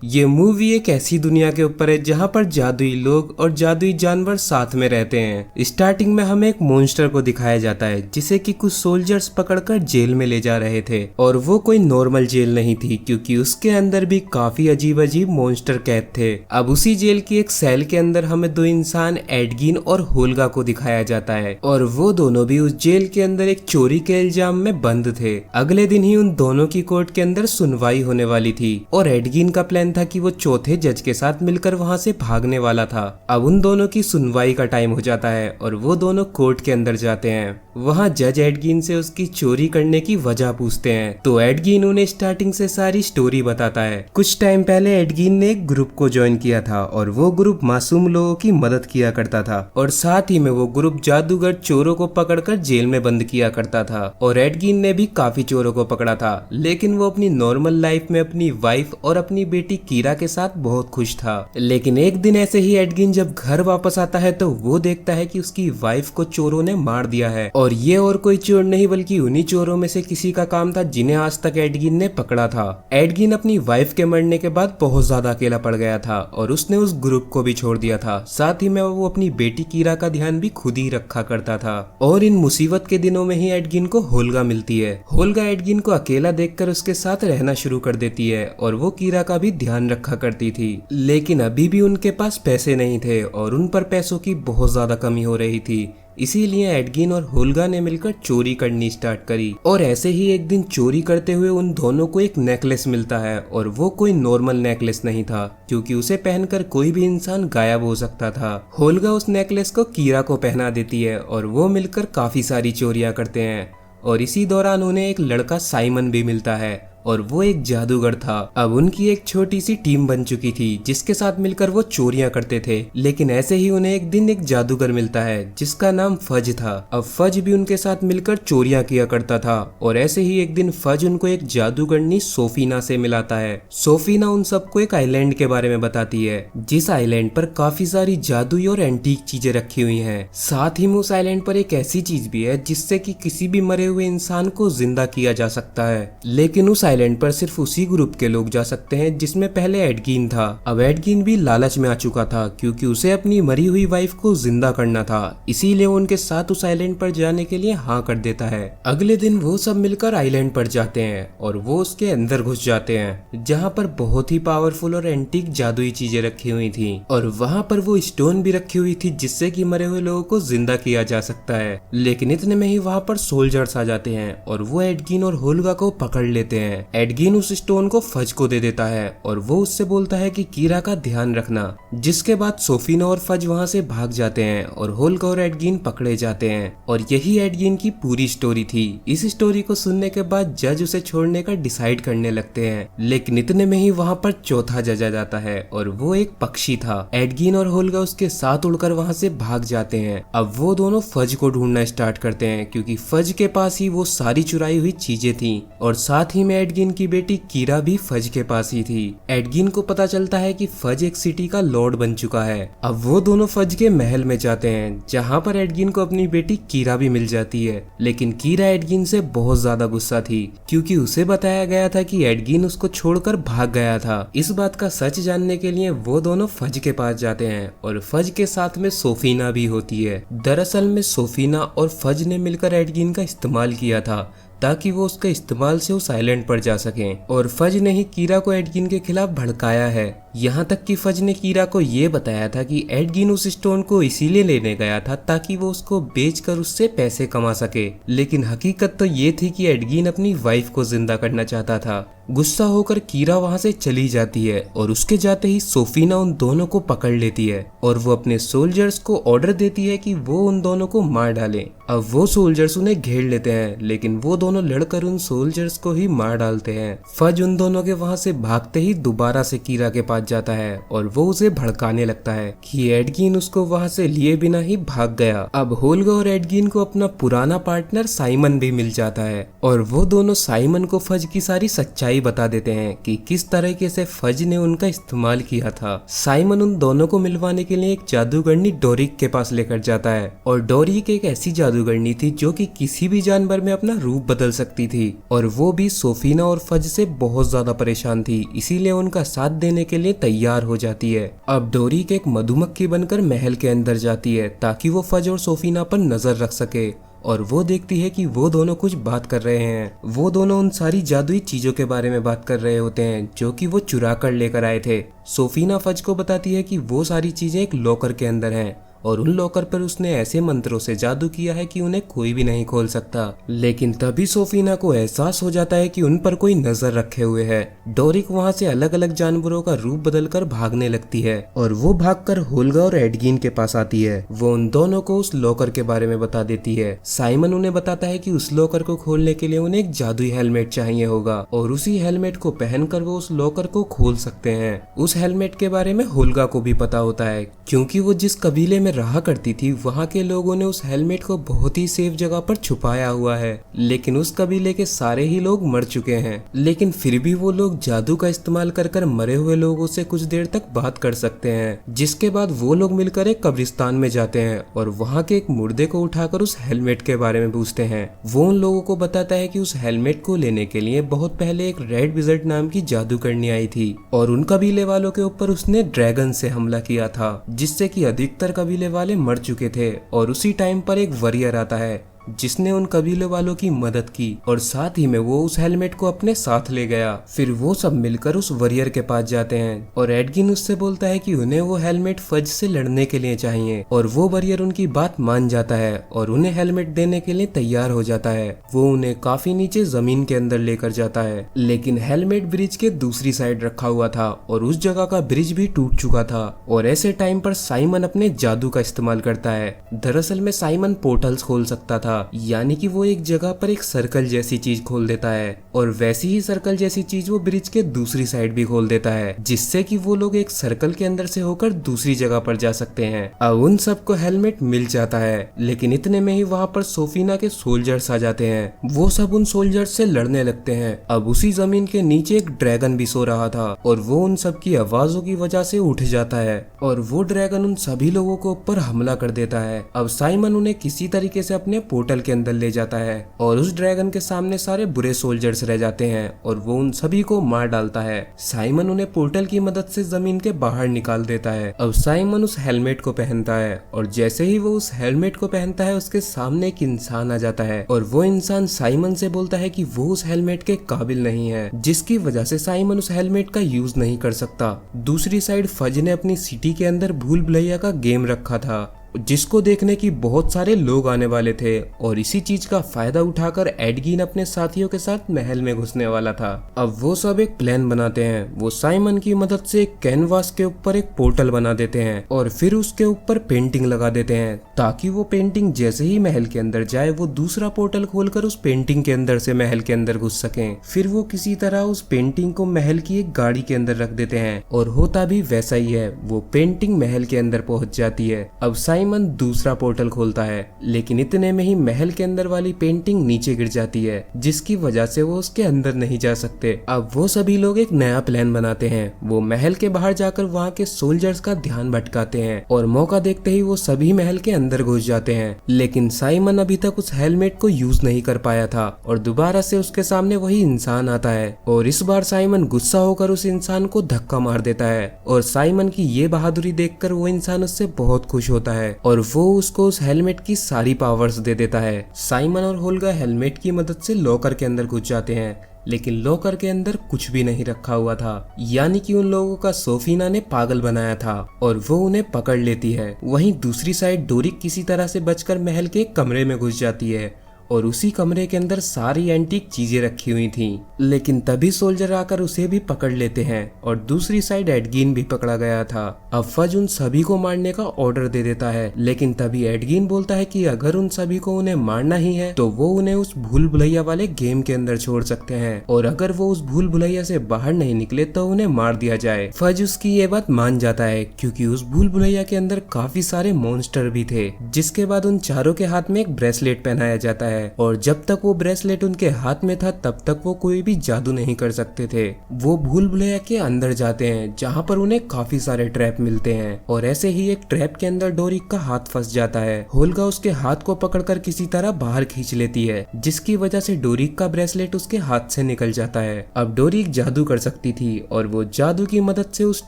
ये मूवी एक ऐसी दुनिया के ऊपर है जहाँ पर जादुई लोग और जादुई जानवर साथ में रहते हैं। स्टार्टिंग में हमें एक मॉन्स्टर को दिखाया जाता है जिसे कि कुछ सोल्जर्स पकड़कर जेल में ले जा रहे थे, और वो कोई नॉर्मल जेल नहीं थी क्योंकि उसके अंदर भी काफी अजीब अजीब मॉन्स्टर कैद थे। अब उसी जेल की एक सेल के अंदर हमें दो इंसान एडगिन और होल्गा को दिखाया जाता है, और वो दोनों भी उस जेल के अंदर एक चोरी के इल्जाम में बंद थे। अगले दिन ही उन दोनों की कोर्ट के अंदर सुनवाई होने वाली थी, और एडगिन का प्लान था कि वो चौथे जज के साथ मिलकर वहां से भागने वाला था। अब उन दोनों की सुनवाई का टाइम हो जाता है और वो दोनों कोर्ट के अंदर जाते हैं। वहां जज एडगिन से उसकी चोरी करने की वजह पूछते हैं, तो एडगिन उन्हें स्टार्टिंग से सारी स्टोरी बताता है। कुछ टाइम पहले एडगिन ने एक ग्रुप को ज्वाइन किया था और वो ग्रुप मासूम लोगों की मदद किया करता था, और साथ ही में वो ग्रुप जादूगर चोरों को पकड़कर जेल में बंद किया करता था। और एडगिन ने भी काफी चोरों को पकड़ा था, लेकिन वो अपनी नॉर्मल लाइफ में अपनी वाइफ और अपनी बेटी कीरा के साथ बहुत खुश था। लेकिन एक दिन ऐसे ही एडगिन जब घर वापस आता है तो वो देखता है कि उसकी वाइफ को चोरों ने मार दिया है, और ये और कोई चोर नहीं बल्कि उन्हीं चोरों में से किसी का काम था जिन्हें आज तक एडगिन ने पकड़ा था। एडगिन अपनी वाइफ के मरने के बाद बहुत ज्यादा अकेला पड़ गया था और उसने उस ग्रुप को भी छोड़ दिया था। साथ ही में वो अपनी बेटी कीरा का ध्यान भी खुद ही रखा करता था। और इन मुसीबत के दिनों में ही एडगिन को होल्गा मिलती है। होल्गा एडगिन को अकेला देखकर उसके साथ रहना शुरू कर देती है, और वो कीरा का भी ध्यान रखा करती थी। लेकिन अभी भी उनके पास पैसे नहीं थे और उन पर पैसों की बहुत ज्यादा कमी हो रही थी। इसीलिए एडगिन और होल्गा ने मिलकर चोरी करनी स्टार्ट करी, और ऐसे ही एक दिन चोरी करते हुए उन दोनों को एक नेकलेस मिलता है, और वो कोई नॉर्मल नेकलेस नहीं था क्योंकि उसे पहनकर कोई भी इंसान गायब हो सकता था। होल्गा उस नेकलेस को कीरा को पहना देती है और वो मिलकर काफी सारी चोरियां करते हैं। और इसी दौरान उन्हें एक लड़का साइमन भी मिलता है, और वो एक जादूगर था। अब उनकी एक छोटी सी टीम बन चुकी थी जिसके साथ मिलकर वो चोरियां करते थे। लेकिन ऐसे ही उन्हें एक दिन एक जादूगर मिलता है जिसका नाम फज था। अब फज भी उनके साथ मिलकर चोरियां किया करता था, और ऐसे ही एक दिन फज उनको एक जादूगरनी सोफीना से मिलाता है। सोफीना उन सबको एक आइलैंड के बारे में बताती है जिस आइलैंड पर काफी सारी जादुई और एंटीक चीजें रखी हुई है। साथ ही में उस आइलैंड पर एक ऐसी चीज भी है जिससे कि किसी भी मरे हुए इंसान को जिंदा किया जा सकता है। लेकिन उस आइलैंड पर सिर्फ उसी ग्रुप के लोग जा सकते हैं जिसमें पहले एडगिन था। अब एडगिन भी लालच में आ चुका था क्योंकि उसे अपनी मरी हुई वाइफ को जिंदा करना था, इसीलिए उनके साथ उस आइलैंड पर जाने के लिए हाँ कर देता है। अगले दिन वो सब मिलकर आइलैंड पर जाते हैं और वो उसके अंदर घुस जाते हैं जहाँ पर बहुत ही पावरफुल और एंटीक जादुई चीजें रखी हुई थी, और वहाँ पर वो स्टोन भी रखी हुई थी जिससे कि मरे हुए लोगों को जिंदा किया जा सकता है। लेकिन इतने में ही वहाँ पर सोल्जर्स आ जाते हैं और वो एडगिन और होल्गा को पकड़ लेते हैं। एडगिन उस स्टोन को फज को दे देता है और वो उससे बोलता है कि कीरा का ध्यान रखना, जिसके बाद सोफीना और फज वहां से भाग जाते हैं और होल्गा और एडगिन पकड़े जाते हैं। और यही एडगिन की पूरी स्टोरी थी। इस स्टोरी को सुनने के बाद जज उसे छोड़ने का डिसाइड करने लगते हैं, लेकिन इतने में ही वहां पर चौथा जज आ जाता है और वो एक पक्षी था। एडगिन और होल्गा उसके साथ उड़कर वहां से भाग जाते हैं। अब वो दोनों फज को ढूंढना स्टार्ट करते हैं क्योंकि फज के पास ही वो सारी चुराई हुई चीजें थी, और साथ ही में एडगिन की बेटी कीरा भी फज के पास ही थी। एडगिन को पता चलता है कि फज एक सिटी का लॉर्ड बन चुका है। अब वो दोनों फज के महल में जाते हैं जहाँ पर एडगिन को अपनी बेटी कीरा भी मिल जाती है। लेकिन कीरा एडगिन से बहुत ज्यादा गुस्सा थी क्योंकि उसे बताया गया था कि एडगिन उसको छोड़कर भाग गया था। इस बात का सच जानने के लिए वो दोनों फज के पास जाते हैं और फज के साथ में सोफीना भी होती है। दरअसल में सोफीना और फज ने मिलकर एडगिन का इस्तेमाल किया था ताकि वो उसके इस्तेमाल से उस आइलैंड पर जा सकें, और फज ने ही कीरा को एडगिन के खिलाफ भड़काया है। यहाँ तक कि फज ने कीरा को ये बताया था कि एडगिन उस स्टोन को इसीलिए लेने गया था ताकि वो उसको बेचकर उससे पैसे कमा सके, लेकिन हकीकत तो ये थी कि एडगिन अपनी वाइफ को जिंदा करना चाहता था। गुस्सा होकर कीरा वहाँ से चली जाती है और उसके जाते ही सोफीना उन दोनों को पकड़ लेती है और वो अपने सोल्जर्स को ऑर्डर देती है कि वो उन दोनों को मार डालें। अब वो सोल्जर्स उन्हें घेर लेते हैं, लेकिन वो दोनों लड़कर उन सोल्जर्स को ही मार डालते हैं। फज उन दोनों के वहाँ से भागते ही दोबारा से कीरा के पास पास जाता है और वो उसे भड़काने लगता है कि एडगिन उसको वहाँ से लिए बिना ही भाग गया। अब होल्गा और एडगिन को अपना पुराना पार्टनर साइमन भी मिल जाता है और वो दोनों साइमन को फज की सारी सच्चाई बता देते हैं कि किस तरीके से फज ने उनका इस्तेमाल किया था। साइमन उन दोनों को मिलवाने के लिए एक जादूगरनी डोरिक के पास लेकर जाता है और डोरिक एक ऐसी जादूगरनी थी जो कि किसी भी जानवर में अपना रूप बदल सकती थी और वो भी सोफीना और फज से बहुत ज्यादा परेशान थी, इसीलिए उनका साथ देने के लिए तैयार हो जाती है। अब डोरिक एक मधुमक्खी बनकर महल के अंदर जाती है ताकि वो फज और सोफीना पर नजर रख सके और वो देखती है कि वो दोनों कुछ बात कर रहे हैं। वो दोनों उन सारी जादुई चीजों के बारे में बात कर रहे होते हैं जो कि वो चुरा कर लेकर आए थे। सोफीना फज को बताती है कि वो सारी चीजें एक लॉकर के अंदर हैं और उन लॉकर पर उसने ऐसे मंत्रों से जादू किया है कि उन्हें कोई भी नहीं खोल सकता। लेकिन तभी सोफीना को एहसास हो जाता है कि उन पर कोई नजर रखे हुए है। डोरिक वहाँ से अलग अलग जानवरों का रूप बदलकर भागने लगती है और वो भागकर होल्गा और एडगिन के पास आती है। वो उन दोनों को उस लॉकर के बारे में बता देती है। साइमन उन्हें बताता है कि उस लॉकर को खोलने के लिए उन्हें एक जादुई हेलमेट चाहिए होगा और उसी हेलमेट को पहनकर वो उस लॉकर को खोल सकते हैं। उस हेलमेट के बारे में होल्गा को भी पता होता है क्योंकि वो जिस कबीले में रहा करती थी वहाँ के लोगों ने उस हेलमेट को बहुत ही सेफ जगह पर छुपाया हुआ है, लेकिन उस कबीले के सारे ही लोग मर चुके हैं। लेकिन फिर भी वो लोग जादू का इस्तेमाल कर मरे हुए लोगों से कुछ देर तक बात कर सकते हैं, जिसके बाद वो लोग मिलकर एक कब्रिस्तान में जाते हैं और वहाँ के एक मुर्दे को उठाकर उस हेलमेट के बारे में पूछते हैं। वो उन लोगों को बताता है कि उस हेलमेट को लेने के लिए बहुत पहले एक रेड विजर्ड नाम की जादूगरनी आई थी और उन कबीले वालों के ऊपर उसने ड्रैगन से हमला किया था, जिससे कि अधिकतर कबीले वाले मर चुके थे। और उसी टाइम पर एक वॉरियर आता है जिसने उन कबीले वालों की मदद की और साथ ही में वो उस हेलमेट को अपने साथ ले गया। फिर वो सब मिलकर उस वॉरियर के पास जाते हैं और एडगिन उससे बोलता है कि उन्हें वो हेलमेट फज से लड़ने के लिए चाहिए और वो वॉरियर उनकी बात मान जाता है और उन्हें हेलमेट देने के लिए तैयार हो जाता है। वो उन्हें काफी नीचे जमीन के अंदर लेकर जाता है, लेकिन हेलमेट ब्रिज के दूसरी साइड रखा हुआ था और उस जगह का ब्रिज भी टूट चुका था। और ऐसे टाइम पर साइमन अपने जादू का इस्तेमाल करता है। दरअसल में साइमन पोर्टल्स खोल सकता था, यानी कि वो एक जगह पर एक सर्कल जैसी चीज खोल देता है और वैसी ही सर्कल जैसी चीज वो ब्रिज के दूसरी साइड भी खोल देता है, जिससे कि वो लोग एक सर्कल के अंदर से होकर दूसरी जगह पर जा सकते हैं। अब उन सबको हेलमेट मिल जाता है, लेकिन इतने में ही वहाँ पर सोफीना के सोल्जर्स आ जाते हैं। वो सब उन सोल्जर्स से लड़ने लगते हैं। अब उसी जमीन के नीचे एक ड्रैगन भी सो रहा था और वो उन सब की आवाजों की वजह से उठ जाता है और वो ड्रैगन उन सभी लोगों को ऊपर हमला कर देता है। अब साइमन उन्हें किसी तरीके से अपने पोर्टल के अंदर ले जाता है और उस ड्रैगन के सामने सारे बुरे सोल्जर्स रह जाते हैं और वो उन सभी को मार डालता है। साइमन उन्हें पोर्टल की मदद से जमीन के बाहर निकाल देता है। अब साइमन उस हेलमेट को पहनता है और जैसे ही वो उस हेलमेट को पहनता है उसके सामने एक इंसान आ जाता है और वो इंसान साइमन से बोलता है कि वो उस हेलमेट के काबिल नहीं है, जिसकी वजह से साइमन उस हेलमेट का यूज नहीं कर सकता। दूसरी साइड फज ने अपनी सिटी के अंदर भूल भुलैया का गेम रखा था जिसको देखने की बहुत सारे लोग आने वाले थे और इसी चीज का फायदा उठाकर एडगिन अपने साथियों के साथ महल में घुसने वाला था। अब वो सब एक प्लान बनाते हैं। वो साइमन की मदद से एक कैनवास के ऊपर एक पोर्टल बना देते हैं और फिर उसके ऊपर पेंटिंग लगा देते हैं ताकि वो पेंटिंग जैसे ही महल के अंदर जाए वो दूसरा पोर्टल खोलकर उस पेंटिंग के अंदर से महल के अंदर घुस सकें। फिर वो किसी तरह उस पेंटिंग को महल की एक गाड़ी के अंदर रख देते हैं और होता भी वैसा ही है। वो पेंटिंग महल के अंदर पहुंच जाती है। अब साइमन दूसरा पोर्टल खोलता है, लेकिन इतने में ही महल के अंदर वाली पेंटिंग नीचे गिर जाती है, जिसकी वजह से वो उसके अंदर नहीं जा सकते। अब वो सभी लोग एक नया प्लान बनाते हैं। वो महल के बाहर जाकर वहाँ के सोल्जर्स का ध्यान भटकाते हैं और मौका देखते ही वो सभी महल के अंदर घुस जाते हैं। लेकिन साइमन अभी तक उस हेलमेट को यूज नहीं कर पाया था और दोबारा से उसके सामने वही इंसान आता है और इस बार साइमन गुस्सा होकर उस इंसान को धक्का मार देता है और साइमन की ये बहादुरी देखकर वो इंसान उससे बहुत खुश होता है और वो उसको उस हेलमेट की सारी पावर्स दे देता है। साइमन और होल्गा हेलमेट की मदद से लॉकर के अंदर घुस जाते हैं, लेकिन लॉकर के अंदर कुछ भी नहीं रखा हुआ था, यानी कि उन लोगों का सोफीना ने पागल बनाया था और वो उन्हें पकड़ लेती है। वहीं दूसरी साइड डोरिक किसी तरह से बचकर महल के कमरे में घुस जाती है और उसी कमरे के अंदर सारी एंटीक चीजें रखी हुई थी, लेकिन तभी सोल्जर आकर उसे भी पकड़ लेते हैं और दूसरी साइड एडगिन भी पकड़ा गया था। अब फज उन सभी को मारने का ऑर्डर दे देता है, लेकिन तभी एडगिन बोलता है कि अगर उन सभी को उन्हें मारना ही है तो वो उन्हें उस भूल भुलैया वाले गेम के अंदर छोड़ सकते हैं, और अगर वो उस भूल भुलैया से बाहर नहीं निकले तो उन्हें मार दिया जाए। फज उसकी ये बात मान जाता है क्योंकि उस भूल भुलैया के अंदर काफी सारे मॉन्स्टर भी थे। जिसके बाद उन चारों के हाथ में एक ब्रेसलेट पहनाया जाता है, और जब तक वो ब्रेसलेट उनके हाथ में था तब तक वो कोई भी जादू नहीं कर सकते थे। वो भूल भुलैया के अंदर जाते हैं जहाँ पर उन्हें काफी सारे ट्रैप मिलते हैं, और ऐसे ही एक ट्रैप के अंदर डोरिक का हाथ फंस जाता है। होल्गा उसके हाथ को पकड़कर किसी तरह बाहर खींच लेती है, जिसकी वजह से डोरिक का ब्रेसलेट उसके हाथ से निकल जाता है। अब डोरिक जादू कर सकती थी और वो जादू की मदद से उस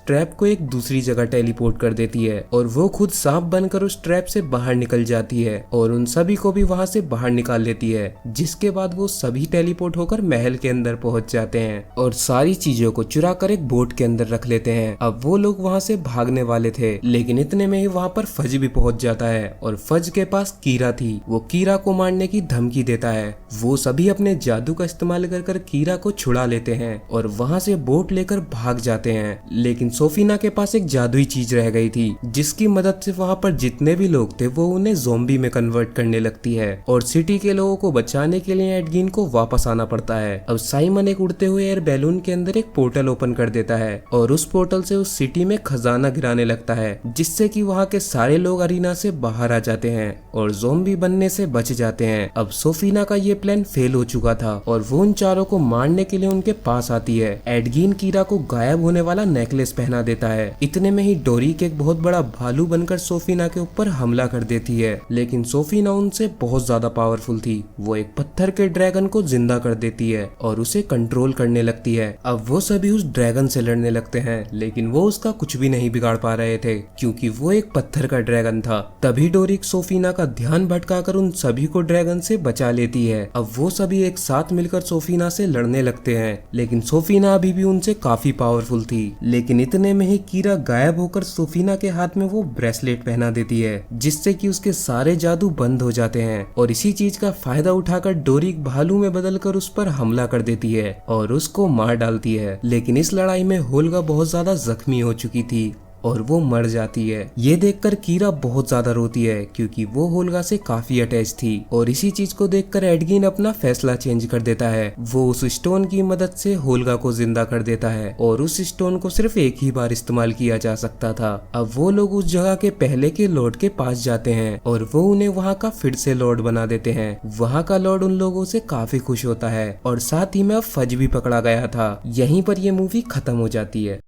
ट्रैप को एक दूसरी जगह टेलीपोर्ट कर देती है, और वो खुद सांप बनकर उस ट्रैप से बाहर निकल जाती है और उन सभी को भी वहाँ से बाहर निकाल लेती है। जिसके बाद वो सभी टेलीपोर्ट होकर महल के अंदर पहुंच जाते हैं और सारी चीजों को चुरा कर एक बोट के अंदर रख लेते हैं। अब वो लोग वहाँ से भागने वाले थे, लेकिन इतने में ही वहाँ पर फज भी पहुंच जाता है, और फज के पास कीरा थी। वो कीरा को मारने की धमकी देता है। वो सभी अपने जादू का इस्तेमाल कर कीरा को छुड़ा लेते हैं और वहाँ से बोट लेकर भाग जाते हैं। लेकिन सोफीना के पास एक जादुई चीज रह गई थी, जिसकी मदद से वहाँ पर जितने भी लोग थे वो उन्हें ज़ॉम्बी में कन्वर्ट करने लगती है, और सिटी के लोगों को बचाने के लिए एडगिन को वापस आना पड़ता है। अब साइमन एक उड़ते हुए एयर बैलून के अंदर एक पोर्टल ओपन कर देता है, और उस पोर्टल से उस सिटी में खजाना गिराने लगता है, जिससे कि वहाँ के सारे लोग अरीना से बाहर आ जाते हैं और ज़ॉम्बी बनने से बच जाते हैं। अब सोफीना का ये प्लान फेल हो चुका था और वो उन चारों को मारने के लिए उनके पास आती है। एडगिन कीरा को गायब होने वाला नेकलेस पहना देता है। इतने में ही डोरिक एक बहुत बड़ा भालू बनकर सोफीना के ऊपर हमला कर देती है, लेकिन सोफीना उनसे बहुत ज्यादा पावरफुल थी। वो एक पत्थर के ड्रैगन को जिंदा कर देती है और उसे कंट्रोल करने लगती है। अब वो सभी उस ड्रैगन से लड़ने लगते हैं, लेकिन वो उसका कुछ भी नहीं बिगाड़ पा रहे थे क्योंकि वो एक पत्थर का ड्रैगन था। तभी डोरिक सोफीना का ध्यान भटकाकर उन सभी को ड्रैगन से बचा लेती है। अब वो सभी एक साथ मिलकर सोफीना से लड़ने लगते हैं, लेकिन सोफीना अभी भी उनसे काफी पावरफुल थी। लेकिन इतने में ही कीरा गायब होकर सोफीना के हाथ में वो ब्रेसलेट पहना देती है, जिससे कि उसके सारे जादू बंद हो जाते हैं, और इसी चीज का फायदा उठाकर डोरिक भालू में बदलकर उस पर हमला कर देती है और उसको मार डालती है। लेकिन इस लड़ाई में होल्गा बहुत ज्यादा जख्मी हो चुकी थी और वो मर जाती है। ये देखकर कीरा बहुत ज्यादा रोती है क्योंकि वो होल्गा से काफी अटैच थी, और इसी चीज को देखकर एडगिन अपना फैसला चेंज कर देता है। वो उस स्टोन की मदद से होल्गा को जिंदा कर देता है, और उस स्टोन को सिर्फ एक ही बार इस्तेमाल किया जा सकता था। अब वो लोग उस जगह के पहले के लॉर्ड के पास जाते हैं और वो उन्हें वहाँ का फिर से लॉर्ड बना देते हैं। वहाँ का लॉर्ड उन लोगों से काफी खुश होता है, और साथ ही में अब फज भी पकड़ा गया था। यहीं पर ये मूवी खत्म हो जाती है।